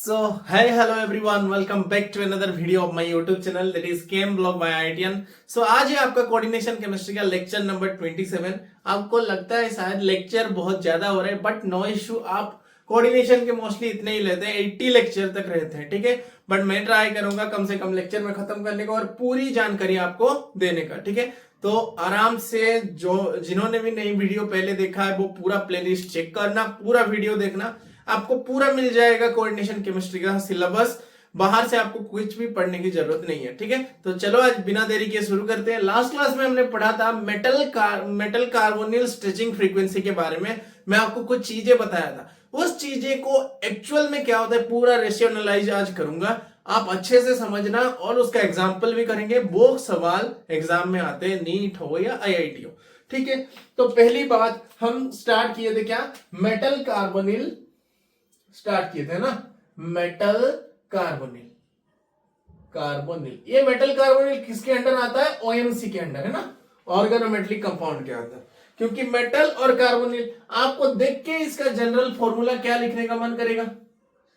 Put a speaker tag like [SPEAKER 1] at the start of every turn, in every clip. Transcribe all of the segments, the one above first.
[SPEAKER 1] So, hi, hello everyone, welcome back to another video of my YouTube channel that is KM Blog by IITian. So, आज है आपका coordination chemistry का lecture number 27। आपको लगता है शायद लेक्चर बहुत ज्यादा हो रहे हैं, बट नो इशू, आप कोऑर्डिनेशन के मोस्टली इतने ही लेते हैं, 80 लेक्चर तक रहते हैं, ठीक है। बट मैं ट्राई करूंगा कम से कम लेक्चर में खत्म करने का और पूरी जानकारी आपको देने का, ठीक है। तो आराम से जो जिन्होंने भी नई वीडियो पहले देखा है वो पूरा प्लेलिस्ट चेक करना, पूरा वीडियो देखना, आपको पूरा मिल जाएगा कोऑर्डिनेशन केमिस्ट्री का सिलेबस। बाहर से आपको कुछ भी पढ़ने की जरूरत नहीं है, ठीक है। तो चलो आज बिना देरी के शुरू करते हैं। लास्ट क्लास में हमने पढ़ा था मेटल कार्बोनिल स्ट्रेचिंग फ्रीक्वेंसी के बारे में। मैं आपको कुछ चीजें बताया था, उस चीजें को एक्चुअल में क्या होता है पूरा रेशनलाइज आज करूंगा, आप अच्छे से समझना और उसका एग्जाम्पल भी करेंगे। वो सवाल एग्जाम में आते हैं, नीट हो या आईआईटी हो, ठीक है। तो पहली बात हम स्टार्ट किए थे क्या, मेटल कार्बोनिल स्टार्ट किए थे ना, मेटल कार्बोनिल। ये मेटल कार्बोनिल किसके अंडर आता है, ओएमसी के अंडर है ना, ऑर्गेनोमेटेलिक कंपाउंड के अंदर। क्योंकि मेटल और कार्बोनिल आपको देख के इसका जनरल फॉर्मूला क्या लिखने का मन करेगा,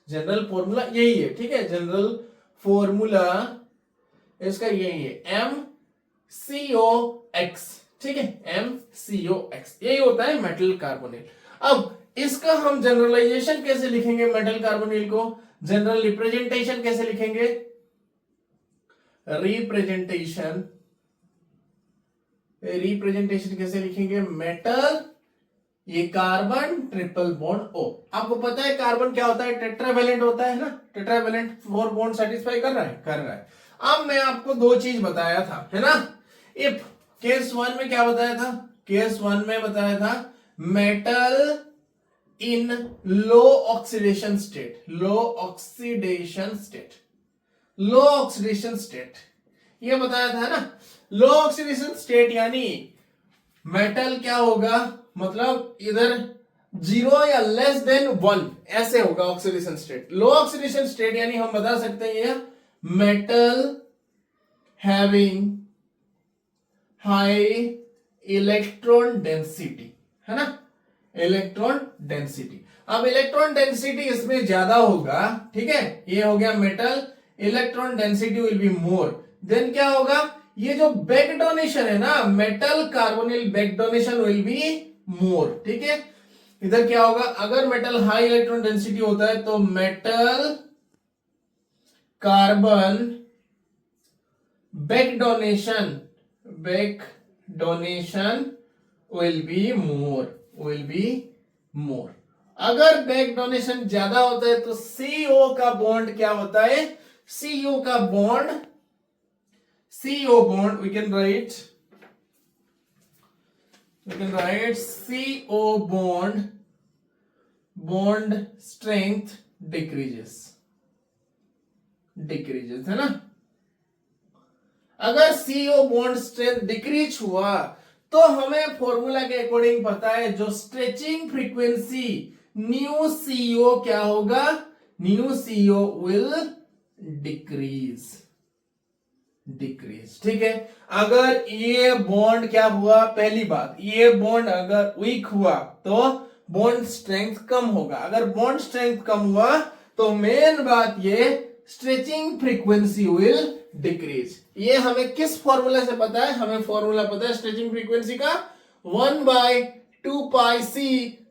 [SPEAKER 1] जनरल फॉर्मूला यही है, ठीक है। जनरल फॉर्मूला इसका यही है, MCOX, ठीक है, MCOX यही होता है मेटल कार्बोनिल। अब इसका हम जनरलाइजेशन कैसे लिखेंगे, मेटल कार्बोनिल को जनरल रिप्रेजेंटेशन कैसे लिखेंगे, रिप्रेजेंटेशन कैसे लिखेंगे, मेटल ये कार्बन ट्रिपल बॉन्ड O। आपको पता है कार्बन क्या होता है, टेट्रावेलेंट होता है ना, टेट्रावेलेंट 4 बॉन्ड सेटिस्फाई कर रहा है। अब मैं आपको दो चीज बताया था, है ना। इफ केस 1 में क्या बताया था, केस 1 में बताया था मेटल इन लो oxidation state, low oxidation state ये बताया था ना। लो ऑक्सीडेशन स्टेट यानी मेटल क्या होगा, मतलब इधर 0 या लेस देन 1 ऐसे होगा oxidation state. Low oxidation state यानी हम बता सकते हैं ये metal having high electron density, है ना, इलेक्ट्रॉन डेंसिटी। अब इलेक्ट्रॉन डेंसिटी इसमें ज्यादा होगा, ठीक है, ये हो गया metal, electron density will be more. Then क्या होगा, ये जो बैक डोनेशन है ना, metal carbonyl back donation will be more, ठीक है। इधर क्या होगा, अगर मेटल हाई इलेक्ट्रॉन डेंसिटी होता है तो metal carbon back donation will be मोर। अगर बैक डोनेशन ज्यादा होता है तो CO का बॉन्ड क्या होता है, CO bond we can write CO bond strength decreases, है ना। अगर CO बॉन्ड स्ट्रेंथ डिक्रीज हुआ तो हमें फॉर्मूला के अकॉर्डिंग पता है जो स्ट्रेचिंग फ्रीक्वेंसी न्यू CO क्या होगा, न्यू CO विल डिक्रीज, ठीक है। अगर ये बॉन्ड क्या हुआ, पहली बात ये बॉन्ड अगर वीक हुआ तो बॉन्ड स्ट्रेंथ कम होगा। अगर बॉन्ड स्ट्रेंथ कम हुआ तो मेन बात ये स्ट्रेचिंग फ्रीक्वेंसी विल डिक्रीज। ये हमें किस फॉर्मूला से पता है, हमें फॉर्मूला पता है स्ट्रेचिंग फ्रीक्वेंसी का 1/2 pi c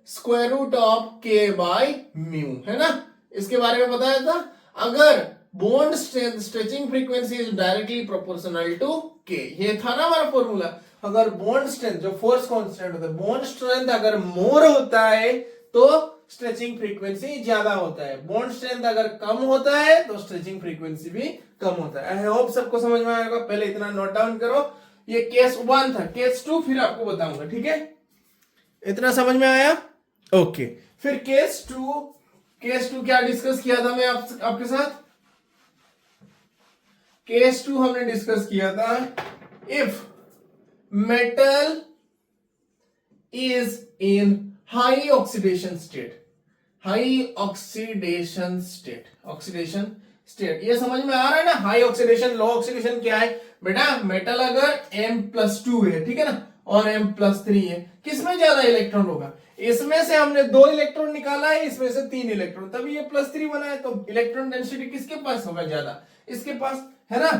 [SPEAKER 1] square root of k by mu, है ना। इसके बारे में बताया था। अगर bond strength stretching frequency is directly proportional to k, ये था ना हमारा फॉर्मूला। अगर बॉन्ड स्ट्रेंथ जो फोर्स कांस्टेंट होता है, बॉन्ड स्ट्रेंथ अगर मोर होता है तो स्ट्रेचिंग फ्रीक्वेंसी ज्यादा होता है, बॉन्ड स्ट्रेंथ अगर कम होता है तो स्ट्रेचिंग फ्रीक्वेंसी भी कम होता है। आई होप सबको समझ में आएगा। पहले इतना नोट डाउन करो, ये केस 1 था, केस 2 फिर आपको बताऊंगा, ठीक है। इतना समझ में आया, ओके। फिर केस 2 क्या डिस्कस किया था मैं आपके साथ, केस 2 हमने डिस्कस किया था, if metal is in high oxidation state, ये समझ में आ रहा है ना। हाई ऑक्सीडेशन लो ऑक्सीडेशन क्या है बेटा, मेटल अगर M+2 है, ठीक है ना, और M+3 है, किसमें ज्यादा इलेक्ट्रॉन होगा? इसमें से हमने 2 इलेक्ट्रॉन निकाला है, इसमें से 3 इलेक्ट्रॉन, तभी ये +3 बना है। तो इलेक्ट्रॉन डेंसिटी किसके पास होगा? ज्यादा, इसके पास, है ना।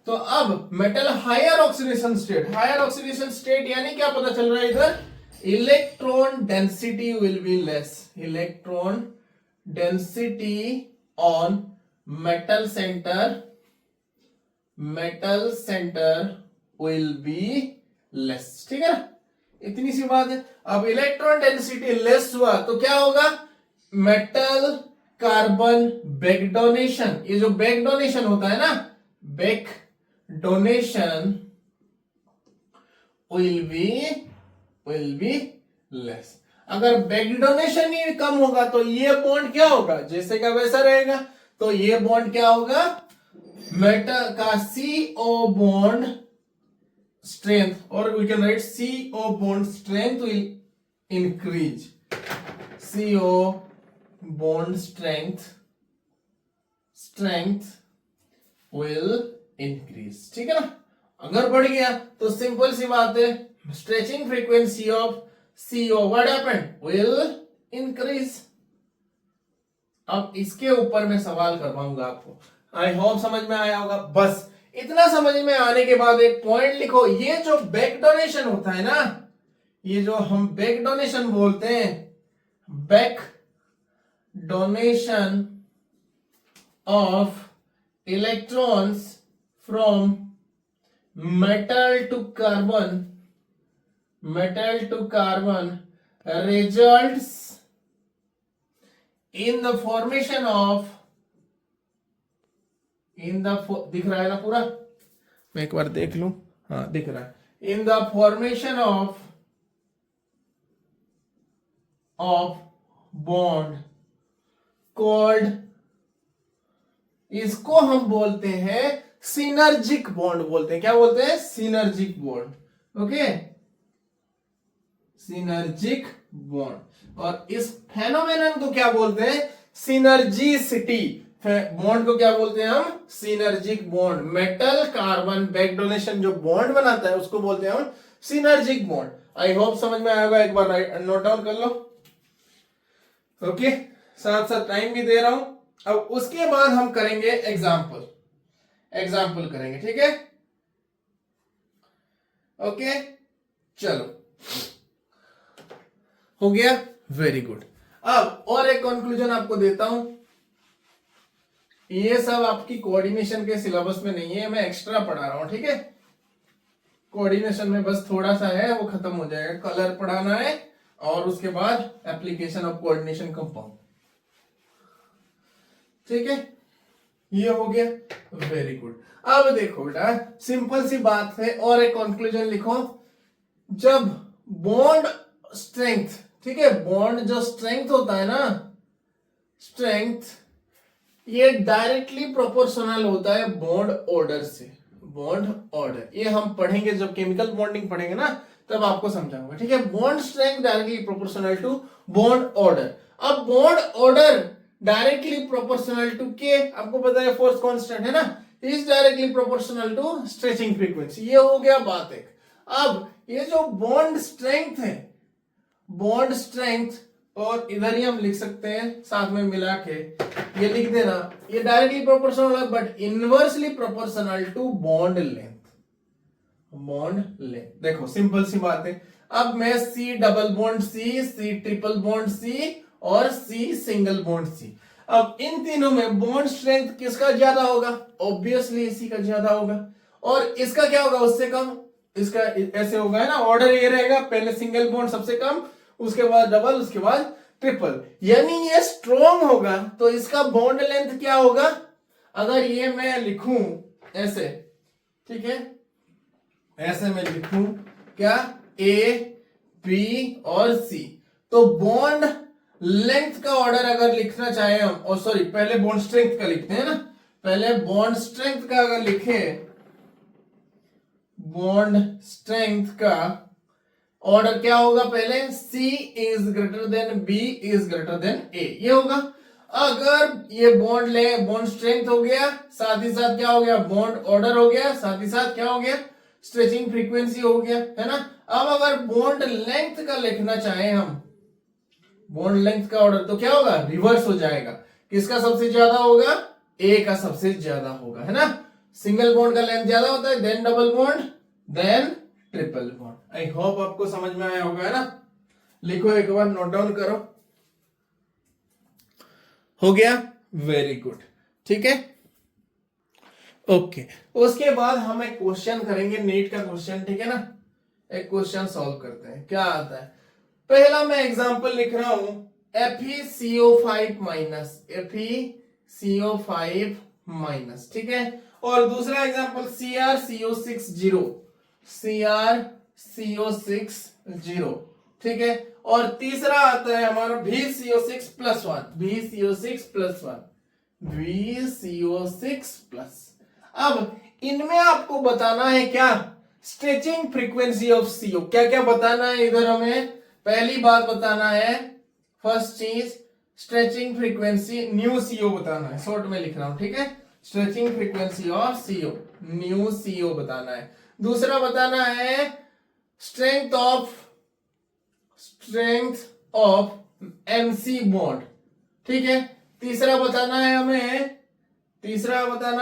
[SPEAKER 1] तो अब metal higher oxidation state, higher oxidation state यानी क्या पता चल रहा है इधर? Electron density will be less, electron density on metal centre will be less, ठीक है ना, इतनी सी बात है। अब इलेक्ट्रॉन डेंसिटी लेस हुआ तो क्या होगा? मेटल कार्बन बैक डोनेशन, ये जो बैक डोनेशन होता है ना, back donation will be less. अगर बैक डोनेशन ही कम होगा तो ये बॉन्ड क्या होगा? जैसे का वैसा रहेगा। तो ये बॉन्ड क्या होगा? मेटल का CO bond strength, or we can write CO bond strength will increase, CO bond strength will increase, ठीक है ना। अगर बढ़ गया तो सिंपल सी बात है, stretching frequency of CO what happened? Will increase. अब इसके ऊपर मैं सवाल करवाऊंगा आपको, आई होप समझ में आया होगा। बस इतना समझ में आने के बाद एक पॉइंट लिखो, ये जो बैक डोनेशन होता है ना, ये जो हम बैक डोनेशन बोलते हैं, back donation of electrons from metal to carbon results in the formation of, दिख रहा है ना पूरा? मैं एक बार देख लूं, हाँ दिख रहा है। इन the formation of bond called, इसको हम बोलते हैं सिनर्जिक बॉन्ड बोलते हैं। क्या बोलते हैं? Synergic bond. Okay, synergic bond. और इस फेनोमेनन को क्या बोलते हैं? सिनर्जिसिटी। बॉन्ड को क्या बोलते हैं हम? Synergic bond. Metal carbon back donation जो बॉन्ड बनाता है उसको बोलते हैं हम सिनर्जिक बॉन्ड। आई होप समझ में आएगा, एक बार नोट डाउन कर लो। ओके, साथ साथ टाइम भी दे रहा हूं। अब उसके बाद हम करेंगे एग्जाम्पल करेंगे, ठीक है। ओके, चलो हो गया, वेरी गुड। अब और एक कंक्लूजन आपको देता हूं, ये सब आपकी कोऑर्डिनेशन के सिलेबस में नहीं है, मैं एक्स्ट्रा पढ़ा रहा हूं, ठीक है। कोऑर्डिनेशन में बस थोड़ा सा है, वो खत्म हो जाएगा, कलर पढ़ाना है और उसके बाद एप्लीकेशन ऑफ कोऑर्डिनेशन कंपाउंड, ठीक है। ये हो गया, वेरी गुड। अब देखो बेटा, सिंपल सी बात है, और एक कंक्लूजन लिखो। जब बॉन्ड स्ट्रेंथ, ठीक है, बॉन्ड जो स्ट्रेंथ होता है ना, स्ट्रेंथ ये डायरेक्टली प्रोपोर्शनल होता है बॉन्ड ऑर्डर से। बॉन्ड ऑर्डर ये हम पढ़ेंगे जब केमिकल बॉन्डिंग पढ़ेंगे ना, तब आपको समझाऊंगा, ठीक है। Bond strength directly proportional to bond order. अब bond order directly proportional to के, आपको पता है फोर्स कांस्टेंट है ना, is directly proportional to stretching frequency. ये हो गया बात एक। अब ये जो बॉन्ड स्ट्रेंथ है, बॉन्ड स्ट्रेंथ, और इधर ही हम लिख सकते हैं साथ में मिला के, ये लिख देना, ये डायरेक्टली प्रोपोर्शनल है but inversely proportional to bond length. Bond length देखो सिंपल सी बात है। अब मैं C double bond C triple bond C और C सिंगल बॉन्ड C, अब इन तीनों में बॉन्ड स्ट्रेंथ किसका ज्यादा होगा? ऑब्वियसली इसी का ज्यादा होगा। और इसका क्या होगा? उससे कम। इसका ऐसे होगा, है ना, ऑर्डर ये रहेगा, पहले सिंगल बॉन्ड सबसे कम, उसके बाद डबल, उसके बाद ट्रिपल। यानी ये स्ट्रॉन्ग होगा तो इसका बॉन्ड लेंथ क्या होगा? अगर ये मैं लिखूं ऐसे, ठीक है, ऐसे मैं लिखूं क्या, A B और C, तो बॉन्ड लेंथ का ऑर्डर अगर लिखना चाहे हम, और सॉरी पहले बॉन्ड स्ट्रेंथ का लिखते हैं ना, पहले बॉन्ड स्ट्रेंथ का अगर लिखे, बॉन्ड स्ट्रेंथ का ऑर्डर क्या होगा? पहले C is greater than B is greater than A, ये होगा। अगर ये बॉन्ड ले, बॉन्ड स्ट्रेंथ हो गया, साथ ही साथ क्या हो गया? बॉन्ड ऑर्डर हो गया, साथ ही साथ क्या हो गया? स्ट्रेचिंग फ्रीक्वेंसी हो गया, है ना। अब अगर बॉन्ड लेंथ का लिखना चाहें हम, बॉन्ड लेंथ का ऑर्डर, तो क्या होगा, रिवर्स हो जाएगा। किसका सबसे ज्यादा होगा, ए का सबसे ज्यादा होगा, है ना। सिंगल बॉन्ड का लेंथ ज्यादा होता है, then double bond, then triple bond. I hope आपको समझ में आया होगा, है ना। लिखो एक बार, नोट डाउन करो। हो गया, वेरी गुड, ठीक है। ओके, उसके बाद हम एक क्वेश्चन करेंगे, नीट का क्वेश्चन, ठीक है ना। एक क्वेश्चन सॉल्व करते हैं, क्या आता है। पहला मैं एग्जांपल लिख रहा हूं, FeCO5 माइनस, FeCO5 माइनस, ठीक है। और दूसरा example CrCO6 zero, CrCO6 zero, ठीक है। और तीसरा आता है हमारा VCO6 plus 1, VCO6 plus 1, VCO6 plus. अब इनमें आपको बताना है क्या, स्ट्रेचिंग फ्रीक्वेंसी ऑफ CO। क्या क्या बताना है इधर हमें, पहली बात बताना है, फर्स्ट चीज स्ट्रेचिंग फ्रीक्वेंसी न्यू CO बताना है, शॉर्ट में लिख रहा हूं, ठीक है। Stretching frequency of CO, new CO बताना है। दूसरा बताना है स्ट्रेंथ ऑफ MC बॉन्ड, ठीक है। तीसरा बताना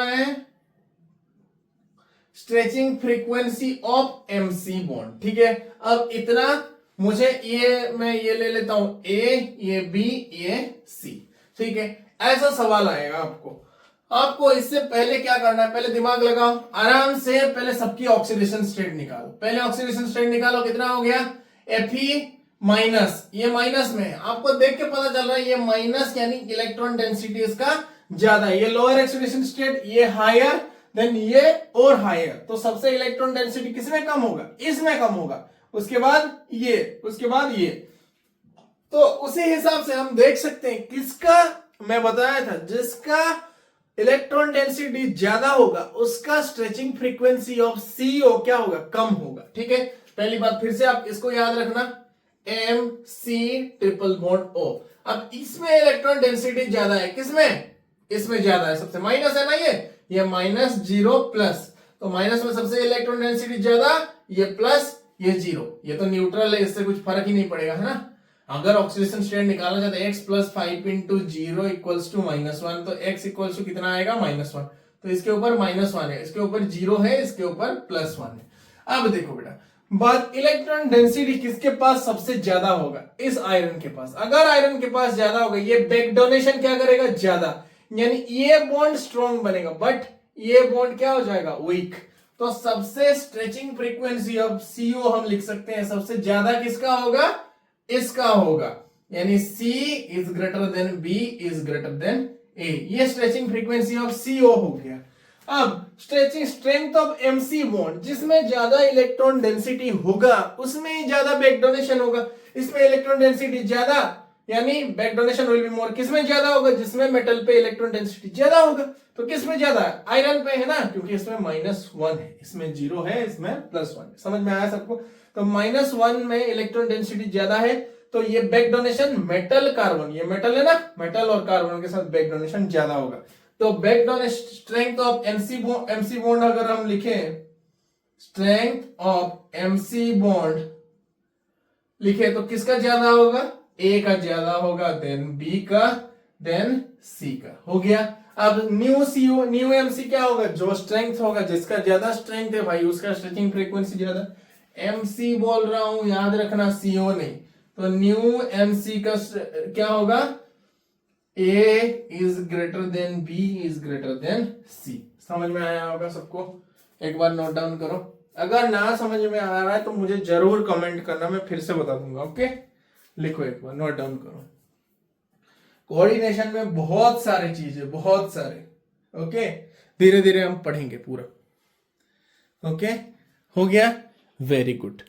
[SPEAKER 1] है stretching frequency of MC bond, ठीक है। अब इतना मुझे मैं ये ले लेता हूं, A, ये B, ये C, ठीक है। ऐसा सवाल आएगा आपको इससे पहले क्या करना है, पहले दिमाग लगाओ आराम से, पहले सबकी ऑक्सीडेशन स्टेट निकालो। पहले ऑक्सीडेशन स्टेट निकालो, कितना हो गया, Fe माइनस, ये माइनस में, आपको देख के पता चल रहा है ये माइनस, यानी इलेक्ट्रॉन डेंसिटी इसका ज्यादा है। ये लोअर ऑक्सीडेशन स्टेट, ये हायर, देन ये और हायर, तो सबसे इलेक्ट्रॉन डेंसिटी किसमें कम होगा, इसमें कम होगा। उसके बाद ये, तो उसी हिसाब से हम देख सकते हैं किसका, मैं बताया था, जिसका इलेक्ट्रॉन डेंसिटी ज्यादा होगा उसका स्ट्रेचिंग फ्रीक्वेंसी ऑफ CO क्या होगा, कम होगा, ठीक है। पहली बात फिर से आप इसको याद रखना, MC ट्रिपल बॉन्ड O। अब इसमें इलेक्ट्रॉन डेंसिटी ज्यादा है, किसमें, इसमें ज्यादा है, सबसे माइनस है ना, ये माइनस 0 प्लस, तो माइनस में सबसे इलेक्ट्रॉन डेंसिटी ज्यादा, ये प्लस, ये 0, ये तो न्यूट्रल है, इससे कुछ फर्क ही नहीं पड़ेगा, है ना। अगर ऑक्सीडेशन स्टेट निकालना चाहते हैं, x plus 5 into 0 equals to -1, तो x इक्वल्स टू कितना आएगा, -1, तो इसके ऊपर -1 है, इसके ऊपर 0 है, इसके ऊपर +1 है। अब देखो बेटा, बात इलेक्ट्रॉन डेंसिटी किसके पास सबसे ज्यादा होगा, इस आयरन के पास। अगर आयरन के पास ज्यादा होगा, ये बैक डोनेशन क्या करेगा, ज्यादा, यानी ये बॉन्ड स्ट्रॉन्ग बनेगा, बट ये बॉन्ड क्या हो जाएगा, वीक। तो सबसे स्ट्रेचिंग फ्रीक्वेंसी ऑफ CO हम लिख सकते हैं, सबसे ज्यादा किसका होगा, इसका होगा, यानी C is greater than B is greater than A। ये स्ट्रेचिंग फ्रीक्वेंसी ऑफ CO हो गया। अब stretching strength of MC bond, जिसमें ज्यादा इलेक्ट्रॉन डेंसिटी होगा उसमें ही ज्यादा बैक डोनेशन होगा। इसमें इलेक्ट्रॉन डेंसिटी ज्यादा, यानी बैक डोनेशन विल बी मोर। किसमें ज्यादा होगा, जिसमें मेटल पे इलेक्ट्रॉन डेंसिटी ज्यादा होगा। तो किसमें ज्यादा है, आयरन पे, है ना, क्योंकि इसमें -1 है, इसमें 0 है, इसमें +1 है। समझ में आया सबको। तो -1 में इलेक्ट्रॉन डेंसिटी ज्यादा है, तो ये बैक डोनेशन मेटल कार्बन, ये मेटल है ना, मेटल और कार्बन के साथ बैक डोनेशन ज्यादा होगा। तो back donation strength of MC bond अगर हम लिखें, स्ट्रेंथ ऑफ MC बॉन्ड लिखे, तो किसका ज्यादा होगा, A का ज्यादा होगा, देन B का, देन C का। हो गया। अब न्यू MC क्या होगा, जो स्ट्रेंथ होगा, जिसका ज्यादा स्ट्रेंथ है भाई उसका स्ट्रेचिंग फ्रीक्वेंसी ज्यादा। MC बोल रहा हूं, याद रखना, CO नहीं। तो न्यू MC का क्या होगा, A is greater than B is greater than C। समझ में आया होगा सबको, एक बार नोट डाउन करो। अगर ना समझ में आ रहा है तो मुझे जरूर कमेंट करना, मैं फिर से बता दूंगा। ओके, लिखो एक बार, नोट डाउन करो। कोऑर्डिनेशन में बहुत सारे चीजें, बहुत सारे, ओके, धीरे धीरे हम पढ़ेंगे पूरा। ओके, हो गया, वेरी गुड।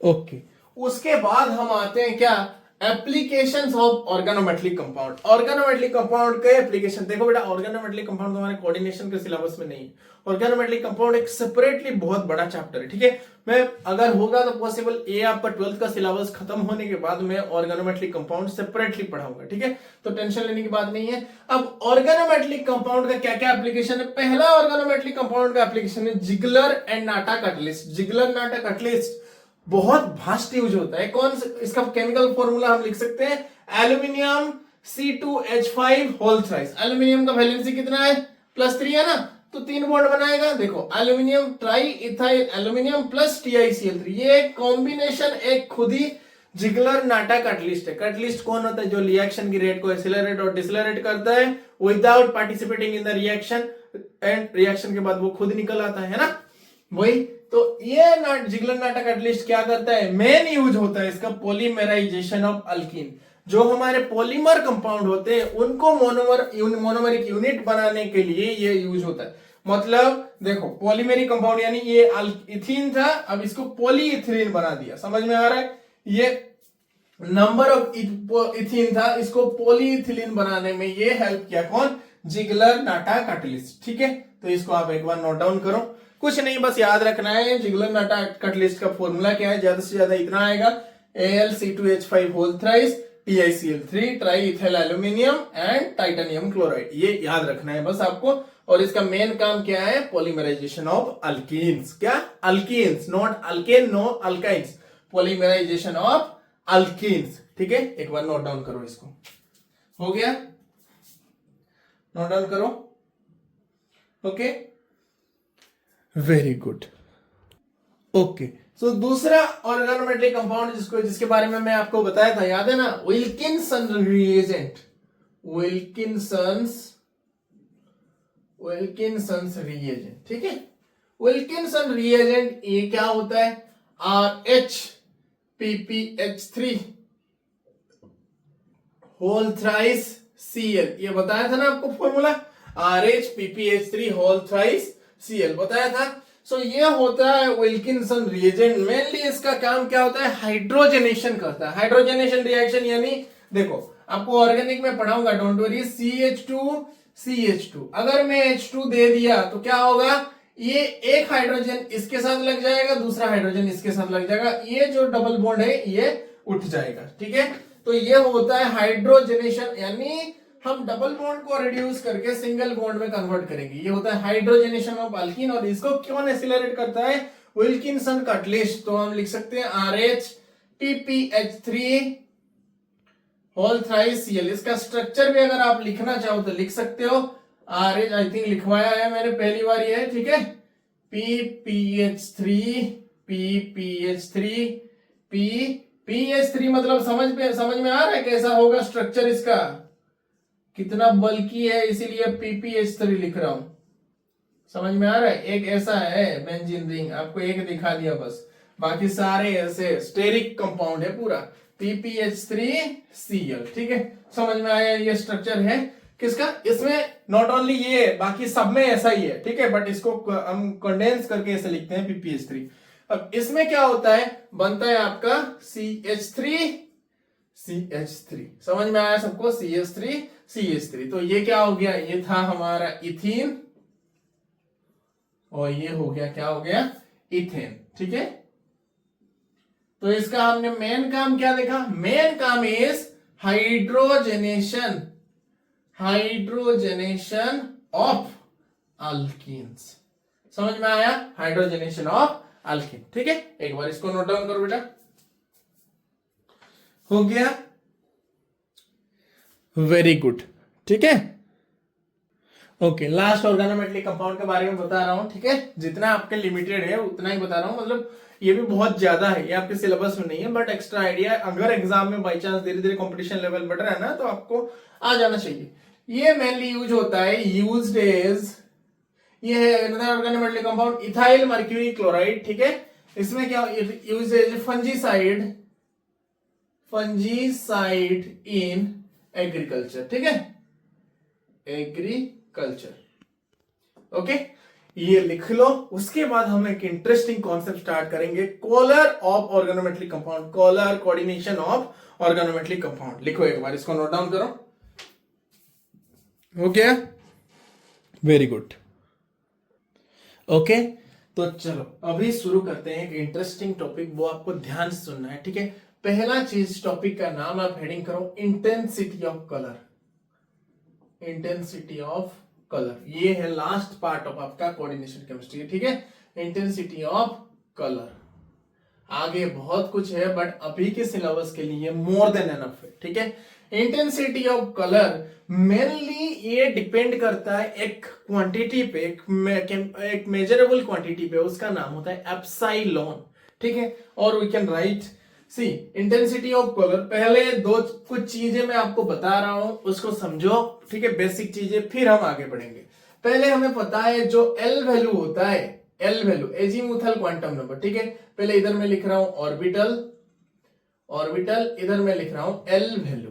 [SPEAKER 1] ओके, उसके बाद हम आते हैं क्या, applications of organometallic compound. Organometallic compound के एप्लीकेशन देखो बेटा, ऑर्गेनोमेटलिक कंपाउंड हमारे कोऑर्डिनेशन के सिलेबस में नहीं है। ऑर्गेनोमेटलिक कंपाउंड एक सेपरेटली बहुत बड़ा चैप्टर है, ठीक है। मैं अगर होगा तो पॉसिबल ये आपका 12th का सिलेबस खत्म होने के बाद मैं ऑर्गेनोमेटलिक कंपाउंड सेपरेटली पढ़ाऊंगा, ठीक है। तो टेंशन लेने की बात नहीं है। अब ऑर्गेनोमेटलिक कंपाउंड का क्या क्या एप्लीकेशन है। पहला ऑर्गेनोमेटलिक कंपाउंड का एप्लीकेशन है Ziegler and Natta catalyst. Ziegler Natta catalyst बहुत भास्ट यूज होता है। कौन सा इसका केमिकल फॉर्मूला हम लिख सकते हैं, aluminium C2H5 whole thrice. Aluminium का वैलेंसी कितना है, +3 है ना, तो 3 बॉन्ड बनाएगा। देखो aluminium try ethyl aluminium plus TiCl3, ये कॉम्बिनेशन एक खुद ही जिगलर नाटा कैटलिस्ट है। कैटलिस्ट कौन होता है, जो रिएक्शन की रेट को एक्सीलरेट और डिसलरेट करता है without participating in the reaction, and reaction के बाद वो खुद निकल आता है ना, वही। तो ये जिगलर नाटा कैटलिस्ट क्या करता है, मेन यूज होता है इसका पॉलीमराइजेशन ऑफ अल्कीन। जो हमारे पॉलीमर कंपाउंड होते हैं उनको मोनोमरिक यूनिट बनाने के लिए ये यूज होता है। मतलब देखो पॉलीमेरिक कंपाउंड यानी ये इथीन था, अब इसको पॉलीइथिलीन बना दिया, समझ में आ रहा है। ये नंबर ऑफ इथीन था, इसको पॉलीइथिलीन बनाने में ये हेल्प किया कौन, जिगलर नाटा कैटलिस्ट, ठीक है। तो इसको आप एक बार नोट डाउन करो, कुछ नहीं बस याद रखना है जिगलर नाटा कैटलिस्ट का फॉर्मूला क्या है, ज्यादा से ज्यादा इतना आएगा, AlC2H5 whole thrice TiCl3 triethyl aluminium and titanium chloride, ये याद रखना है बस आपको। और इसका मेन काम क्या है, पॉलीमराइजेशन ऑफ अल्कीन्स। क्या, alkenes, not alkane, no alkynes, polymerisation of alkenes, ठीक है। एक बार नोट डाउन करो इसको, हो गया, नोट डाउन करो, ओके, वेरी गुड, ओके। सो दूसरा ऑर्गेनोमेटलिक कंपाउंड जिसके बारे में मैं आपको बताया था, याद है ना, विल्किंसन रिएजेंट। विल्किंसन रिएजेंट, ठीक है। विल्किंसन रिएजेंट ये क्या होता है, RHPPH3 होल थ्राइस Cl, ये बताया था ना आपको formula, RHPPH3 whole thrice Cl बताया था। सो ये होता है विल्किंसन रिएजेंट। मेनली इसका काम क्या होता है, हाइड्रोजनेशन करता है। हाइड्रोजनेशन रिएक्शन यानी देखो आपको ऑर्गेनिक में पढ़ाऊंगा, डोंट वरी, CH2 अगर मैं H2 दे दिया तो क्या होगा, ये एक हाइड्रोजन इसके साथ लग जाएगा, दूसरा हाइड्रोजन इसके साथ लग जाएगा, ये जो डबल बॉन्ड है ये उठ जाएगा, ठीक है। तो ये होता है हाइड्रोजनेशन, यानी हम डबल बॉन्ड को रिड्यूस करके सिंगल बॉन्ड में कन्वर्ट करेंगे, ये होता है हाइड्रोजनेशन ऑफ अल्कीन। और इसको कौन एक्सीलरेट करता है, विल्किंसन कैटलिस्ट। तो हम लिख सकते हैं RHPPH3 होल थ्राइस Cl। इसका स्ट्रक्चर भी अगर आप लिखना चाहो तो लिख सकते हो, RH आई थिंक लिखवाया है मैंने पहली बार, ये है, ठीक है, PPH3 मतलब समझ में आ रहा है कैसा होगा स्ट्रक्चर इसका, कितना बल्कि है, इसीलिए PPH3 लिख रहा हूं, समझ में आ रहा है। एक ऐसा है बेंजीन रिंग, आपको एक दिखा दिया बस, बाकी सारे ऐसे स्टेरिक कंपाउंड है पूरा, PPH3Cl, ठीक है, समझ में आया। ये स्ट्रक्चर है किसका, इसमें नॉट ओनली ये, बाकी सब में ऐसा ही है, ठीक है, बट इसको हम कंडेंस करके ऐसे लिखते हैं PPH3। अब इसमें क्या होता है, बनता है आपका CH3, समझ में आया सबको, CH3। तो ये क्या हो गया, ये था हमारा इथीन, और ये हो गया, क्या हो गया, इथेन, ठीक है। तो इसका हमने मेन काम क्या देखा, मेन काम इज हाइड्रोजनेशन ऑफ अल्कीन्स, समझ में आया, हाइड्रोजनेशन ऑफ अल्कीन, ठीक है। एक बार इसको नोट डाउन करो बेटा, हो गया, वेरी गुड, ठीक है, ओके। लास्ट ऑर्गेनोमेटलिक कंपाउंड के बारे में बता रहा हूं, ठीक है, जितना आपके लिमिटेड है उतना ही बता रहा हूं, मतलब ये भी बहुत ज्यादा है, ये आपके सिलेबस में नहीं है, बट एक्स्ट्रा आइडिया, अगर एग्जाम में बाई चांस धीरे धीरे कंपटीशन लेवल बढ़ रहा है ना, तो आपको आ जाना चाहिए। ये मेनली यूज होता है, यूज्ड एज, ये है another organometallic compound ethyl mercury chloride, ठीक है। इसमें क्या use as fungicide in agriculture, ठीक है, एग्रीकल्चर, ओके। ये लिख लो। उसके बाद हम एक इंटरेस्टिंग कॉन्सेप्ट स्टार्ट करेंगे, colour of organometric compound, colour coordination of organometric compound. लिखो एक बार, इसको नोट डाउन करो। हो गया? Very good. ओके, तो चलो अभी शुरू करते हैं एक इंटरेस्टिंग टॉपिक, वो आपको ध्यान से सुनना है, ठीक है। पहला चीज, टॉपिक का नाम आप हेडिंग करो intensity of colour. Intensity of colour, ये है लास्ट पार्ट ऑफ आपका कोऑर्डिनेशन केमिस्ट्री, ठीक है। इंटेंसिटी ऑफ कलर, आगे बहुत कुछ है बट अभी के सिलेबस के लिए मोर देन एनफ है, ठीक है। इंटेंसिटी ऑफ कलर मेनली ये डिपेंड करता है एक क्वांटिटी पे, एक मेजरेबल क्वांटिटी पे, उसका नाम होता है एप्सिलॉन, ठीक है। और we can write see intensity of colour. पहले कुछ चीजें मैं आपको बता रहा हूं, उसको समझो, ठीक है, बेसिक चीजें, फिर हम आगे बढ़ेंगे। पहले हमें पता है जो एल वैल्यू होता है, L value azimuthal quantum number, ठीक है। पहले इधर मैं लिख रहा हूं ऑर्बिटल, इधर मैं लिख रहा हूं एल वैल्यू,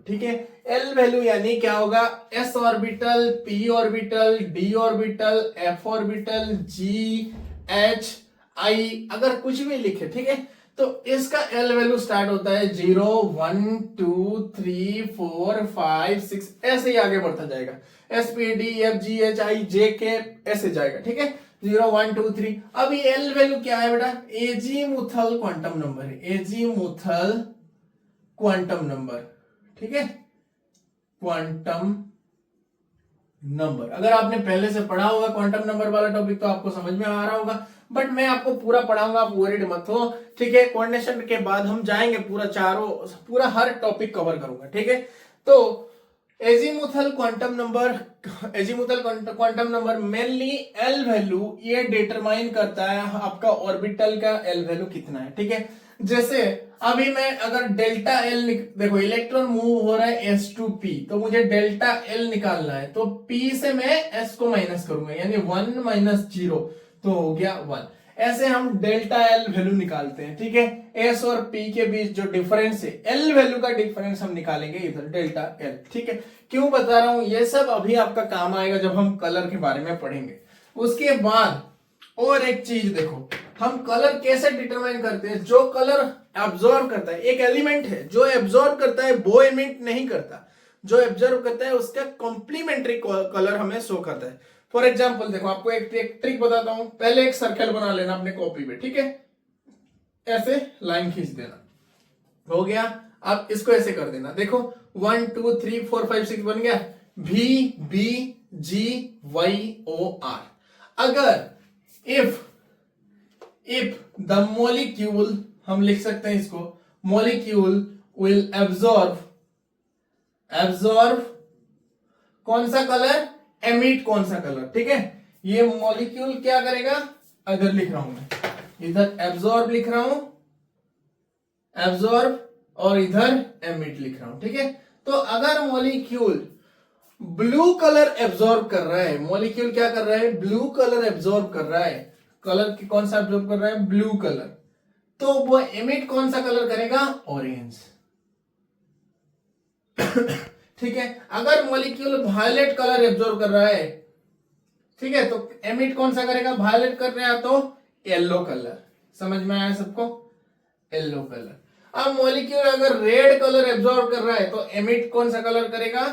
[SPEAKER 1] ठीक है। एल वैल्यू यानी क्या होगा, S orbital, P orbital, D orbital, F orbital, G, H, I, अगर कुछ भी लिखे, ठीक है, तो इसका एल वैल्यू स्टार्ट होता है 0, 1, 2, 3, 4, 5, 6, ऐसे ही आगे बढ़ता जाएगा। एस, पी, डी, एफ, जी, एच, आई, जे, के, ऐसे जाएगा, ठीक है। 0, 1, 2, 3। अब ये एल वैल्यू क्या है बेटा, एजीमुथल क्वांटम नंबर है, एजीमुथल क्वांटम नंबर, ठीक है, क्वांटम नंबर। अगर आपने पहले से पढ़ा होगा क्वांटम नंबर वाला टॉपिक तो आपको समझ में आ रहा होगा, बट मैं आपको पूरा पढ़ाऊंगा, आप वरीड मत हो, ठीक है। कोऑर्डिनेशन के बाद हम जाएंगे पूरा हर टॉपिक कवर करूंगा, ठीक है। तो azimuthal quantum number mainly L value ये डिटरमाइन करता है आपका ऑर्बिटल का एल वैल्यू कितना है, ठीक है। जैसे अभी मैं अगर डेल्टा एल, देखो इलेक्ट्रॉन मूव हो रहा है एस टू पी, तो मुझे डेल्टा एल निकालना है, तो पी से मैं एस को माइनस करूंगा, यानी 1 माइनस 0, तो हो गया 1। ऐसे हम डेल्टा एल वैल्यू निकालते हैं, ठीक है। एस और पी के बीच जो डिफरेंस है, एल वैल्यू का डिफरेंस हम निकालेंगे इधर, डेल्टा एल, ठीक है। क्यों बता रहा हूं, ये सब अभी आपका काम आएगा जब हम कलर के बारे में पढ़ेंगे। उसके बाद और एक चीज देखो, हम कलर कैसे डिटरमाइन करते हैं, जो कलर एब्जॉर्ब करता है, एक एलिमेंट है जो एब्जॉर्ब करता है वो एमिट नहीं करता, जो एब्जॉर्ब करता है उसका कॉम्प्लीमेंट्री कलर हमें शो करता है। फॉर एग्जाम्पल देखो, आपको एक ट्रिक बताता हूं। पहले एक सर्कल बना लेना अपने कॉपी पे, ठीक है, ऐसे लाइन खींच देना, हो गया। अब इसको ऐसे कर देना, देखो 1, 2, 3, 4, 5, 6 बन गया, V, B, G, Y, O, R। अगर if the molecule, हम लिख सकते हैं इसको, molecule will absorb कौन सा कलर, emit कौन सा कलर, ठीक है। ये molecule क्या करेगा, अगर लिख रहा हूं मैं, इधर absorb लिख रहा हूं, absorb, और इधर emit लिख रहा हूं, ठीक है। तो अगर molecule ब्लू कलर एब्जॉर्ब कर रहा है, मॉलिक्यूल क्या कर रहा है, ब्लू कलर एब्जॉर्ब कर रहा है, कलर की कौन सा एब्जॉर्ब कर रहा है, ब्लू कलर, तो वो एमिट कौन सा कलर करेगा, ऑरेंज, ठीक है। अगर मॉलिक्यूल वायलेट कलर एब्जॉर्ब कर रहा है, ठीक है, तो एमिट कौन सा करेगा, वायलेट कर रहा है तो येलो कलर। समझ में आया सबको, येलो कलर। अब मॉलिक्यूल अगर रेड कलर एब्जॉर्ब कर रहा है तो एमिट कौन सा कलर करेगा,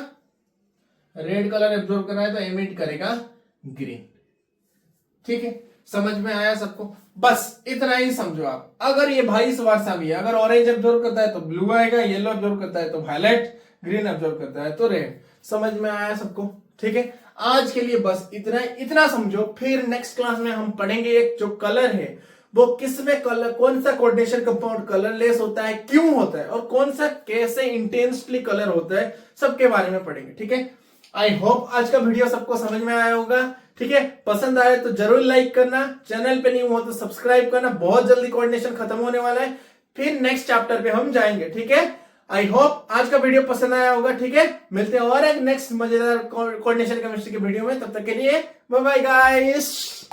[SPEAKER 1] रेड कलर एब्जॉर्ब कर रहा है तो एमिट करेगा ग्रीन, ठीक है। समझ में आया सबको, बस इतना ही समझो आप। अगर ये भाई वर्सा भी है, अगर ऑरेंज एब्जॉर्ब करता है तो ब्लू आएगा, येलो एब्जॉर्ब करता है तो वायलेट, ग्रीन एब्जॉर्ब करता है तो रेड। समझ में आया सबको, ठीक है। आज के लिए बस इतना समझो, फिर नेक्स्ट क्लास में हम पढ़ेंगे एक जो कलर है वो किसमें कलर, कौन सा कोऑर्डिनेशन कंपाउंड कलरलेस होता है, क्यों होता है, और कौन सा कैसे इंटेंसली कलर होता है, सबके बारे में पढ़ेंगे, ठीक है। आई होप आज का वीडियो सबको समझ में आया होगा, ठीक है। पसंद आए तो जरूर लाइक करना, चैनल पे नहीं हो तो सब्सक्राइब करना। बहुत जल्दी कोऑर्डिनेशन खत्म होने वाला है, फिर नेक्स्ट चैप्टर पे हम जाएंगे, ठीक है। आई होप आज का वीडियो पसंद आया होगा, ठीक है। मिलते हैं और एक नेक्स्ट मजेदार कोऑर्डिनेशन केमिस्ट्री के वीडियो में, तब तक के लिए बाय बाय गाइस।